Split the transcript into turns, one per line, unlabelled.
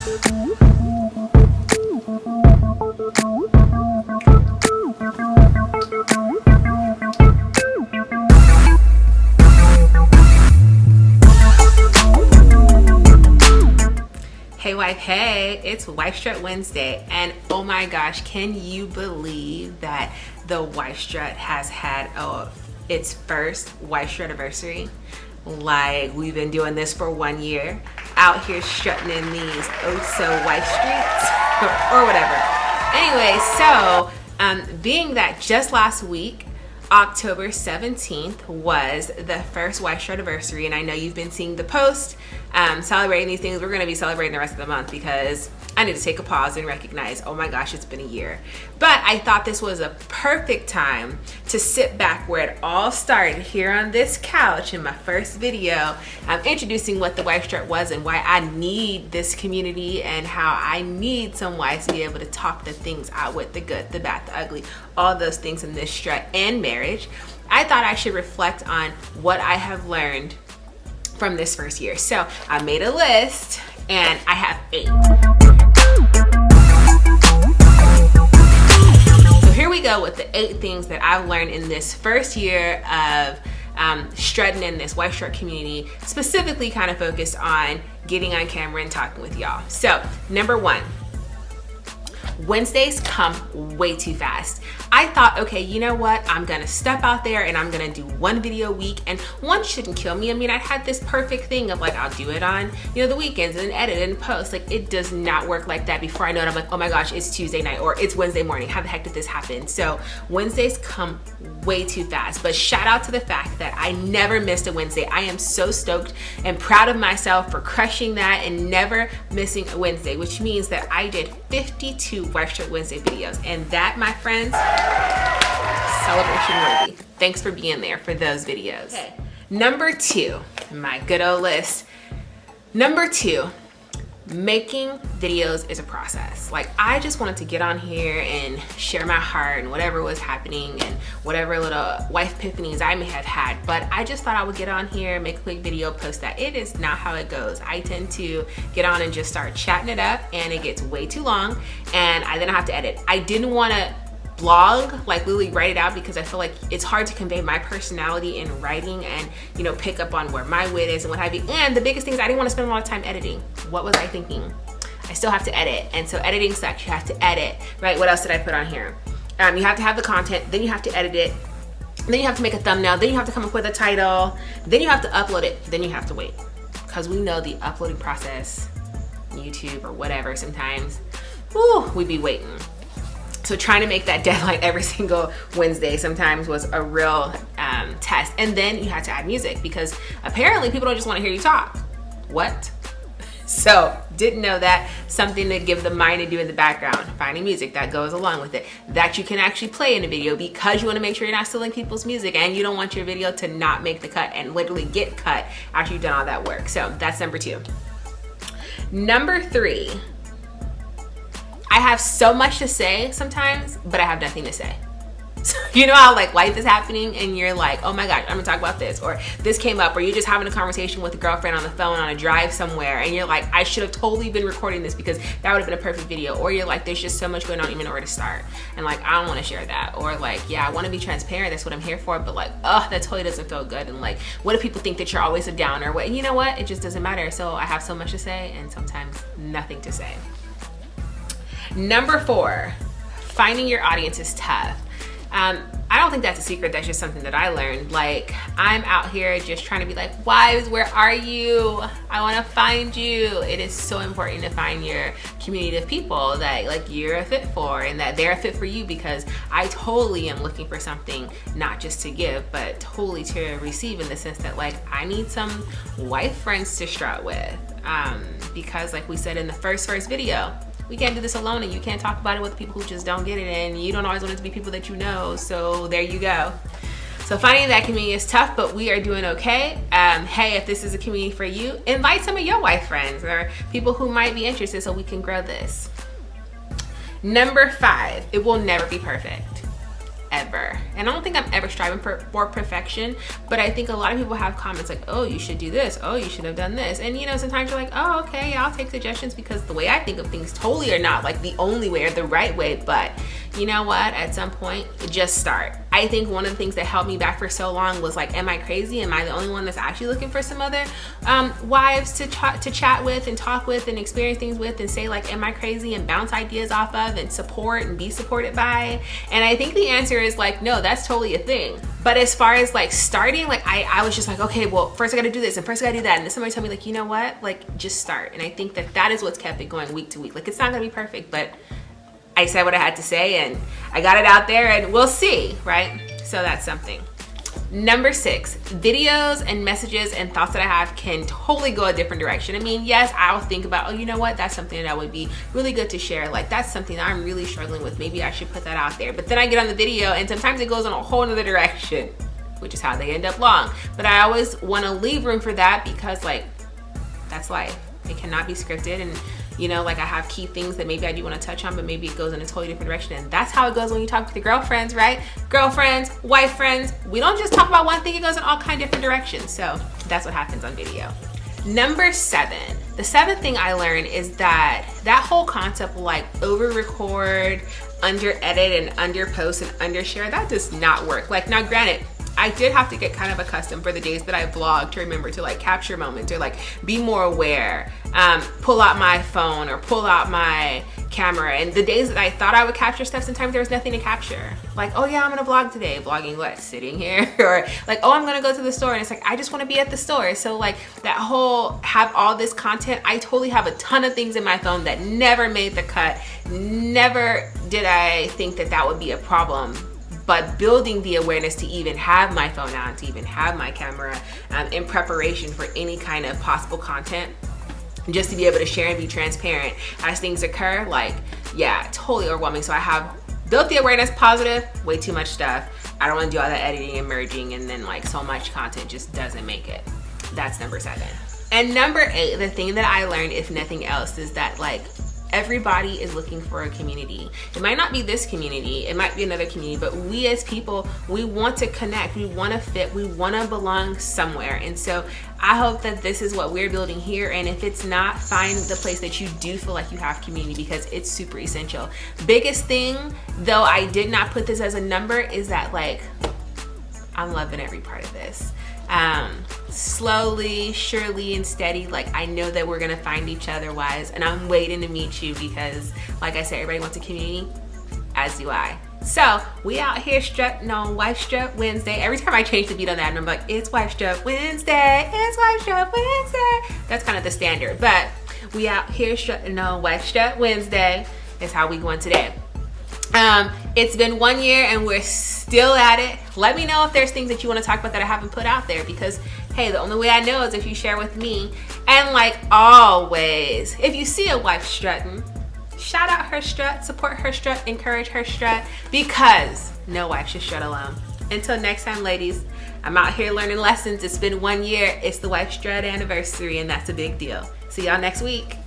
Hey wife, hey, it's Wife Strut Wednesday, and oh my gosh, can you believe that the Wife Strut has had its first Wife Strut anniversary? Like, we've been doing this for 1 year, out here strutting in these wife streets or whatever. Anyway, so being that just last week, October 17th was the first Wife Strut anniversary, and I know you've been seeing the post celebrating these things. We're going to be celebrating the rest of the month because I need to take a pause and recognize, oh my gosh, it's been a year. But I thought this was a perfect time to sit back where it all started, here on this couch in my first video, introducing what the Wife Strut was and why I need this community and how I need some wives to be able to talk the things out with, the good, the bad, the ugly, all those things in this strut and marriage. I thought I should reflect on what I have learned from this first year. So I made a list and I have 8. So here we go with the 8 things that I've learned in this first year of strutting in this Wife Strut community, specifically kind of focused on getting on camera and talking with y'all. So number 1, Wednesdays come way too fast. I thought, okay, you know what? I'm gonna step out there and I'm gonna do 1 video a week, and 1 shouldn't kill me. I mean, I had this perfect thing of like, I'll do it on, the weekends and edit and post. Like, it does not work like that. Before I know it, I'm like, oh my gosh, it's Tuesday night or it's Wednesday morning. How the heck did this happen? So Wednesdays come way too fast, but shout out to the fact that I never missed a Wednesday. I am so stoked and proud of myself for crushing that and never missing a Wednesday, which means that I did 52 Wife Strut Wednesday videos, and that, my friends, celebration worthy. Thanks for being there for those videos. Okay. Number 2, my good old list. Number 2, making videos is a process. Like, I just wanted to get on here and share my heart and whatever was happening and whatever little wife epiphanies I may have had, but I just thought I would get on here, make a quick video, post that. It is not how it goes. I tend to get on and just start chatting it up, and it gets way too long, and then I have to edit. I didn't want to blog, like literally write it out, because I feel like it's hard to convey my personality in writing and pick up on where my wit is and what have you. And the biggest thing is I didn't want to spend a lot of time editing. What was I thinking? I still have to edit, and so editing sucks. You have to edit, right? What else did I put on here? You have to have the content, then you have to edit it, then you have to make a thumbnail, then you have to come up with a title, then you have to upload it, then you have to wait, because we know the uploading process, YouTube or whatever, sometimes we be waiting. So trying to make that deadline every single Wednesday sometimes was a real test. And then you had to add music, because apparently people don't just want to hear you talk. What? So didn't know that. Something to give the mind to do in the background. Finding music that goes along with it, that you can actually play in a video, because you want to make sure you're not stealing people's music, and you don't want your video to not make the cut and literally get cut after you've done all that work. So that's number 2. Number 3, I have so much to say sometimes, but I have nothing to say. So, how like life is happening and you're like, oh my gosh, I'm gonna talk about this, or this came up, or you're just having a conversation with a girlfriend on the phone on a drive somewhere, and you're like, I should have totally been recording this because that would have been a perfect video. Or you're like, there's just so much going on, even know where to start, and like, I don't want to share that. Or like, yeah, I want to be transparent, that's what I'm here for, but like, that totally doesn't feel good. And like, what if people think that you're always a downer? What? You know what? It just doesn't matter. So I have so much to say, and sometimes nothing to say. Number 4, finding your audience is tough. I don't think that's a secret. That's just something that I learned. Like, I'm out here just trying to be like, wives, where are you? I want to find you. It is so important to find your community of people that like you're a fit for, and that they're a fit for you, because I totally am looking for something, not just to give, but totally to receive, in the sense that like, I need some wife friends to strut with. Because like we said in the first video, we can't do this alone, and you can't talk about it with people who just don't get it, and you don't always want it to be people that you know. So there you go. So finding that community is tough, but we are doing okay. Hey, if this is a community for you, invite some of your wife friends or people who might be interested so we can grow this. Number 5, it will never be perfect. ever. And I don't think I'm ever striving for perfection, but I think a lot of people have comments like, oh, you should do this. Oh, you should have done this. And sometimes you're like, oh, okay, yeah, I'll take suggestions, because the way I think of things totally are not like the only way or the right way. But you know what? At some point, just start. I think one of the things that held me back for so long was like, am I crazy? Am I the only one that's actually looking for some other wives to chat with and talk with and experience things with and say like, am I crazy, and bounce ideas off of and support and be supported by? And I think the answer is like, no, that's totally a thing. But as far as like starting, like I was just like, okay, well, first I gotta do this and first I gotta do that. And then somebody told me like, you know what? Like, just start. And I think that is what's kept it going week to week. Like, it's not gonna be perfect, but I said what I had to say and I got it out there, and we'll see, right? So that's something. Number 6, videos and messages and thoughts that I have can totally go a different direction. I mean, yes, I'll think about, oh, you know what? That's something that would be really good to share. Like, that's something that I'm really struggling with. Maybe I should put that out there. But then I get on the video and sometimes it goes in a whole other direction, which is how they end up long. But I always want to leave room for that, because like, that's life. It cannot be scripted. And like I have key things that maybe I do want to touch on, but maybe it goes in a totally different direction. And that's how it goes when you talk with your girlfriends, right? Girlfriends, wife friends. We don't just talk about one thing, it goes in all kinds of different directions. So that's what happens on video. Number 7, the 7th thing I learned is that whole concept like over record, under edit, and under post and under share, that does not work. Like, now granted, I did have to get kind of accustomed for the days that I vlog to remember to like capture moments or like be more aware, pull out my phone or pull out my camera. And the days that I thought I would capture stuff, sometimes there was nothing to capture. Like, oh yeah, I'm gonna vlog today. Vlogging what? Sitting here. Or like, oh, I'm gonna go to the store, and it's like, I just wanna be at the store. So like that whole have all this content, I totally have a ton of things in my phone that never made the cut. Never did I think that would be a problem. But building the awareness to even have my phone out, to even have my camera in preparation for any kind of possible content, just to be able to share and be transparent as things occur, like, yeah, totally overwhelming. So I have built the awareness, positive, way too much stuff. I don't want to do all that editing and merging, and then like so much content just doesn't make it. That's number 7. And number 8, the thing that I learned, if nothing else, is that like, everybody is looking for a community. It might not be this community, it might be another community, but we as people, we want to connect, we want to fit, we want to belong somewhere. And so I hope that this is what we're building here. And if it's not, find the place that you do feel like you have community, because it's super essential. Biggest thing, though I did not put this as a number, is that like, I'm loving every part of this. Slowly, surely, and steady, like I know that we're gonna find each other, wise, and I'm waiting to meet you, because like I said, everybody wants a community, as do I. So we out here strutting on Wife Strut Wednesday. Every time I change the beat on that, and I'm like, it's Wife Strut Wednesday, it's Wife Strut Wednesday. That's kind of the standard, but we out here strutting on Wife Strut Wednesday is how we going today. It's been 1 year and we're still at it. Let me know if there's things that you want to talk about that I haven't put out there, because hey, the only way I know is if you share with me. And like always, if you see a wife strutting, shout out her strut, support her strut, encourage her strut, because no wife should strut alone. Until next time, ladies, I'm out here learning lessons. It's been 1 year. It's the Wife Strut anniversary, and that's a big deal. See y'all next week.